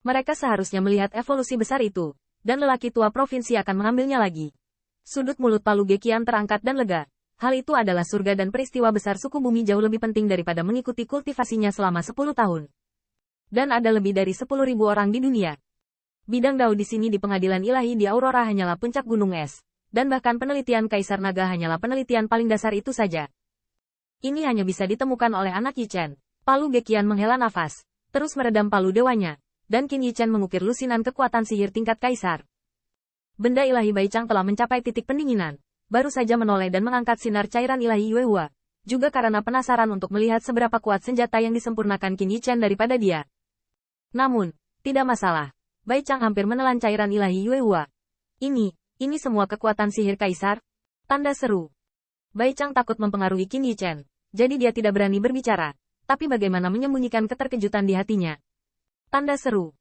Mereka seharusnya melihat evolusi besar itu, dan lelaki tua provinsi akan mengambilnya lagi. Sudut mulut Palu Gekian terangkat dan lega. Hal itu adalah surga dan peristiwa besar suku bumi jauh lebih penting daripada mengikuti kultivasinya selama 10 tahun. Dan ada lebih dari 10.000 orang di dunia. Bidang Dao di sini di pengadilan ilahi di Aurora hanyalah puncak gunung es, dan bahkan penelitian Kaisar Naga hanyalah penelitian paling dasar itu saja. Ini hanya bisa ditemukan oleh anak Yichen. Palu Gekian menghela nafas, terus meredam palu dewanya, dan Qin Yichen mengukir lusinan kekuatan sihir tingkat Kaisar. Benda ilahi Baichang telah mencapai titik pendinginan, baru saja menoleh dan mengangkat sinar cairan ilahi Yuehua, juga karena penasaran untuk melihat seberapa kuat senjata yang disempurnakan Qin Yichen daripada dia. Namun, tidak masalah. Baichang hampir menelan cairan ilahi Yuehua. Ini semua kekuatan sihir Kaisar? Tanda seru. Baichang takut mempengaruhi Qin Yichen, jadi dia tidak berani berbicara. Tapi bagaimana menyembunyikan keterkejutan di hatinya? Tanda seru.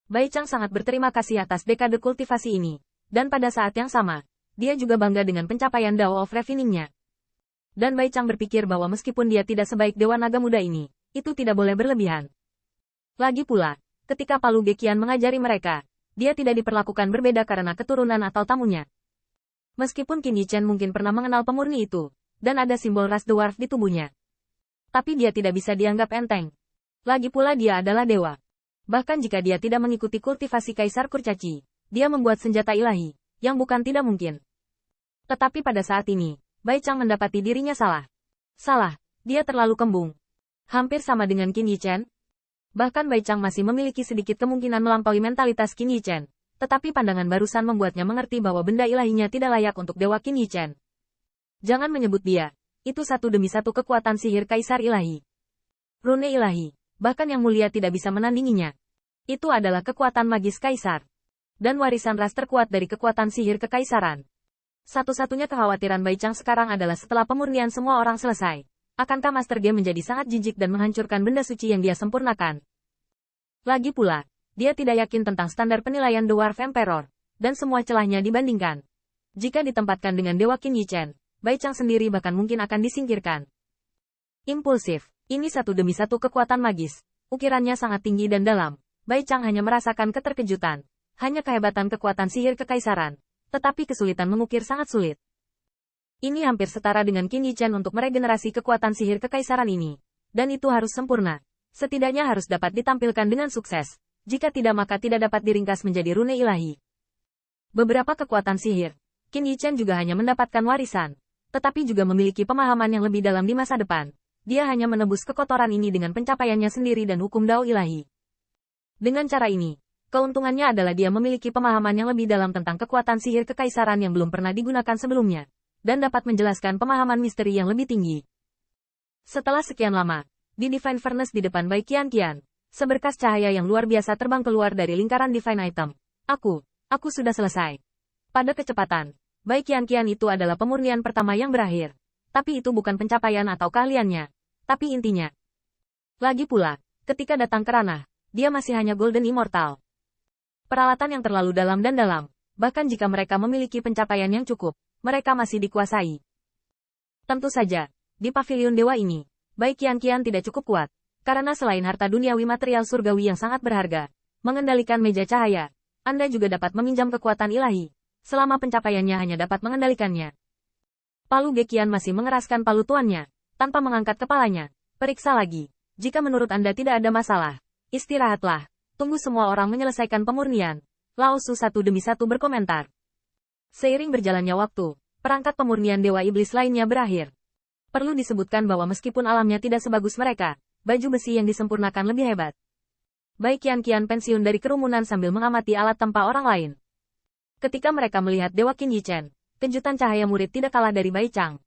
Baichang sangat berterima kasih atas dekade kultivasi ini, dan pada saat yang sama, dia juga bangga dengan pencapaian Dao of Refining-nya. Dan Baichang berpikir bahwa meskipun dia tidak sebaik Dewa Naga Muda ini, itu tidak boleh berlebihan. Lagi pula, ketika Palu Gekian mengajari mereka, dia tidak diperlakukan berbeda karena keturunan atau tamunya. Meskipun Qin Yichen mungkin pernah mengenal pemurni itu, dan ada simbol ras dwarf di tubuhnya. Tapi dia tidak bisa dianggap enteng. Lagi pula dia adalah dewa. Bahkan jika dia tidak mengikuti kultivasi Kaisar Kurcaci, dia membuat senjata ilahi, yang bukan tidak mungkin. Tetapi pada saat ini, Baichang mendapati dirinya salah. Salah, dia terlalu kembung. Hampir sama dengan Qin Yichen. Bahkan Baichang masih memiliki sedikit kemungkinan melampaui mentalitas Qin Yichen, tetapi pandangan barusan membuatnya mengerti bahwa benda ilahinya tidak layak untuk Dewa Qin Yichen. Jangan menyebut dia. Itu satu demi satu kekuatan sihir Kaisar ilahi. Rune ilahi, bahkan yang mulia tidak bisa menandinginya. Itu adalah kekuatan magis Kaisar. Dan warisan ras terkuat dari kekuatan sihir kekaisaran. Satu-satunya kekhawatiran Baichang sekarang adalah setelah pemurnian semua orang selesai. Akankah Master Ge menjadi sangat jijik dan menghancurkan benda suci yang dia sempurnakan? Lagi pula, dia tidak yakin tentang standar penilaian Dwarf Emperor, dan semua celahnya dibandingkan. Jika ditempatkan dengan Dewa Qin Yichen, Baichang sendiri bahkan mungkin akan disingkirkan. Impulsif, ini satu demi satu kekuatan magis. Ukirannya sangat tinggi dan dalam. Baichang hanya merasakan keterkejutan. Hanya kehebatan kekuatan sihir kekaisaran. Tetapi kesulitan mengukir sangat sulit. Ini hampir setara dengan Qin Yichen untuk meregenerasi kekuatan sihir kekaisaran ini. Dan itu harus sempurna. Setidaknya harus dapat ditampilkan dengan sukses. Jika tidak maka tidak dapat diringkas menjadi rune ilahi. Beberapa kekuatan sihir, Qin Yichen juga hanya mendapatkan warisan. Tetapi juga memiliki pemahaman yang lebih dalam di masa depan. Dia hanya menebus kekotoran ini dengan pencapaiannya sendiri dan hukum Dao ilahi. Dengan cara ini, keuntungannya adalah dia memiliki pemahaman yang lebih dalam tentang kekuatan sihir kekaisaran yang belum pernah digunakan sebelumnya, dan dapat menjelaskan pemahaman misteri yang lebih tinggi. Setelah sekian lama, di Divine Furnace di depan Bai Qianqian, seberkas cahaya yang luar biasa terbang keluar dari lingkaran Divine Item. Aku sudah selesai. Pada kecepatan, Bai Qianqian itu adalah pemurnian pertama yang berakhir. Tapi itu bukan pencapaian atau keahliannya. Tapi intinya. Lagi pula, ketika datang ke ranah, dia masih hanya Golden Immortal. Peralatan yang terlalu dalam dan dalam. Bahkan jika mereka memiliki pencapaian yang cukup, mereka masih dikuasai. Tentu saja, di pavilion dewa ini, Bai Qianqian tidak cukup kuat. Karena selain harta duniawi material surgawi yang sangat berharga, mengendalikan meja cahaya, Anda juga dapat meminjam kekuatan ilahi. Selama pencapaiannya hanya dapat mengendalikannya. Palu Gekian masih mengeraskan palu tuannya, tanpa mengangkat kepalanya. Periksa lagi. Jika menurut Anda tidak ada masalah, istirahatlah. Tunggu semua orang menyelesaikan pemurnian. Lao Su satu demi satu berkomentar. Seiring berjalannya waktu, perangkat pemurnian Dewa Iblis lainnya berakhir. Perlu disebutkan bahwa meskipun alamnya tidak sebagus mereka, baju besi yang disempurnakan lebih hebat. Bai Qianqian pensiun dari kerumunan sambil mengamati alat tempa orang lain. Ketika mereka melihat Dewa Qin Yichen, kejutan cahaya murid tidak kalah dari Baichang.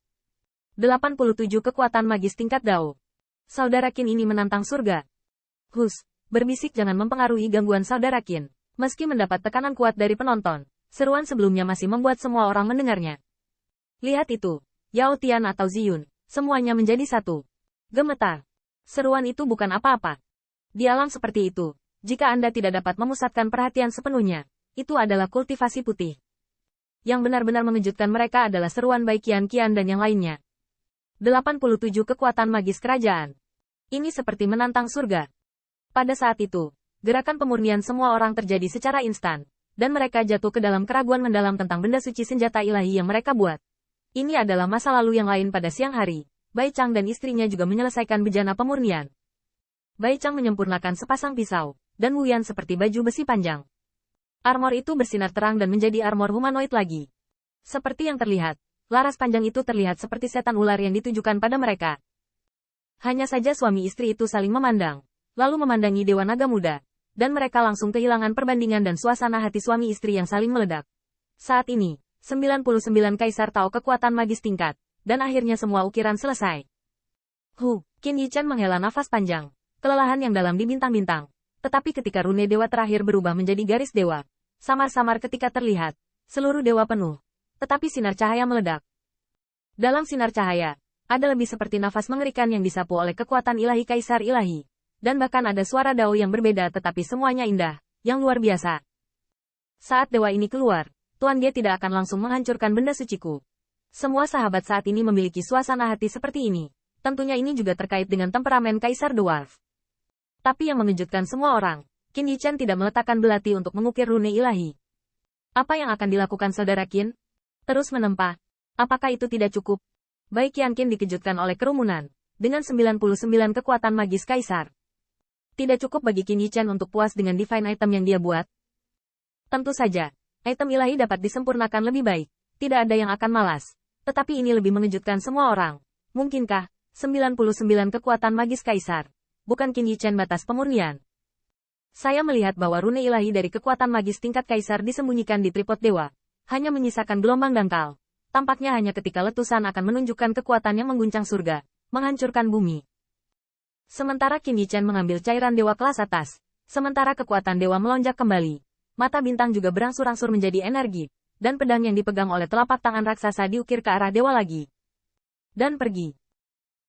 87 kekuatan magis tingkat Dao. Saudara Qin ini menantang surga. Berbisik jangan mempengaruhi gangguan saudara Qin. Meski mendapat tekanan kuat dari penonton, seruan sebelumnya masih membuat semua orang mendengarnya. Lihat itu, Yao Tian atau Ziyun, semuanya menjadi satu. Gemetar. Seruan itu bukan apa-apa. Di alam seperti itu, jika Anda tidak dapat memusatkan perhatian sepenuhnya, itu adalah kultivasi putih. Yang benar-benar mengejutkan mereka adalah seruan Bai Qianqian dan yang lainnya. 87 kekuatan magis kerajaan. Ini seperti menantang surga. Pada saat itu, Gerakan pemurnian semua orang terjadi secara instan, dan mereka jatuh ke dalam keraguan mendalam tentang benda suci senjata ilahi yang mereka buat. Ini adalah masa lalu yang lain pada siang hari. Bai Chang dan istrinya juga menyelesaikan bejana pemurnian. Bai Chang menyempurnakan sepasang pisau, dan Wu Yan seperti baju besi panjang. Armor itu bersinar terang dan menjadi armor humanoid lagi. Seperti yang terlihat, laras panjang itu terlihat seperti setan ular yang ditujukan pada mereka. Hanya saja suami istri itu saling memandang, lalu memandangi Dewa Naga Muda, dan mereka langsung kehilangan perbandingan dan suasana hati suami istri yang saling meledak. Saat ini, 99 Kaisar tahu kekuatan magis tingkat, dan akhirnya semua ukiran selesai. Qin Yichan menghela nafas panjang, kelelahan yang dalam di bintang-bintang. Tetapi ketika rune dewa terakhir berubah menjadi garis dewa, samar-samar ketika terlihat, seluruh dewa penuh. Tetapi sinar cahaya meledak. Dalam sinar cahaya, ada lebih seperti nafas mengerikan yang disapu oleh kekuatan ilahi Kaisar ilahi. Dan bahkan ada suara dao yang berbeda tetapi semuanya indah, yang luar biasa. Saat dewa ini keluar, Tuan Ge tidak akan langsung menghancurkan benda suciku. Semua sahabat saat ini memiliki suasana hati seperti ini. Tentunya ini juga terkait dengan temperamen Kaisar Dwarf. Tapi yang mengejutkan semua orang, Qin Yichan tidak meletakkan belati untuk mengukir rune ilahi. Apa yang akan dilakukan saudara Qin? Terus menempa. Apakah itu tidak cukup? Bai Qianqin dikejutkan oleh kerumunan, dengan 99 kekuatan magis Kaisar. Tidak cukup bagi Qin Yichan untuk puas dengan divine item yang dia buat? Tentu saja, item ilahi dapat disempurnakan lebih baik, tidak ada yang akan malas. Tetapi ini lebih mengejutkan semua orang. Mungkinkah, 99 kekuatan magis Kaisar, bukan Qin Yichan batas pemurnian? Saya melihat bahwa rune ilahi dari kekuatan magis tingkat Kaisar disembunyikan di tripod dewa, hanya menyisakan gelombang dangkal. Tampaknya hanya ketika letusan akan menunjukkan kekuatan yang mengguncang surga, menghancurkan bumi. Sementara Qin Yichan mengambil cairan dewa kelas atas, sementara kekuatan dewa melonjak kembali. Mata bintang juga berangsur-angsur menjadi energi, dan pedang yang dipegang oleh telapak tangan raksasa diukir ke arah dewa lagi. Dan pergi.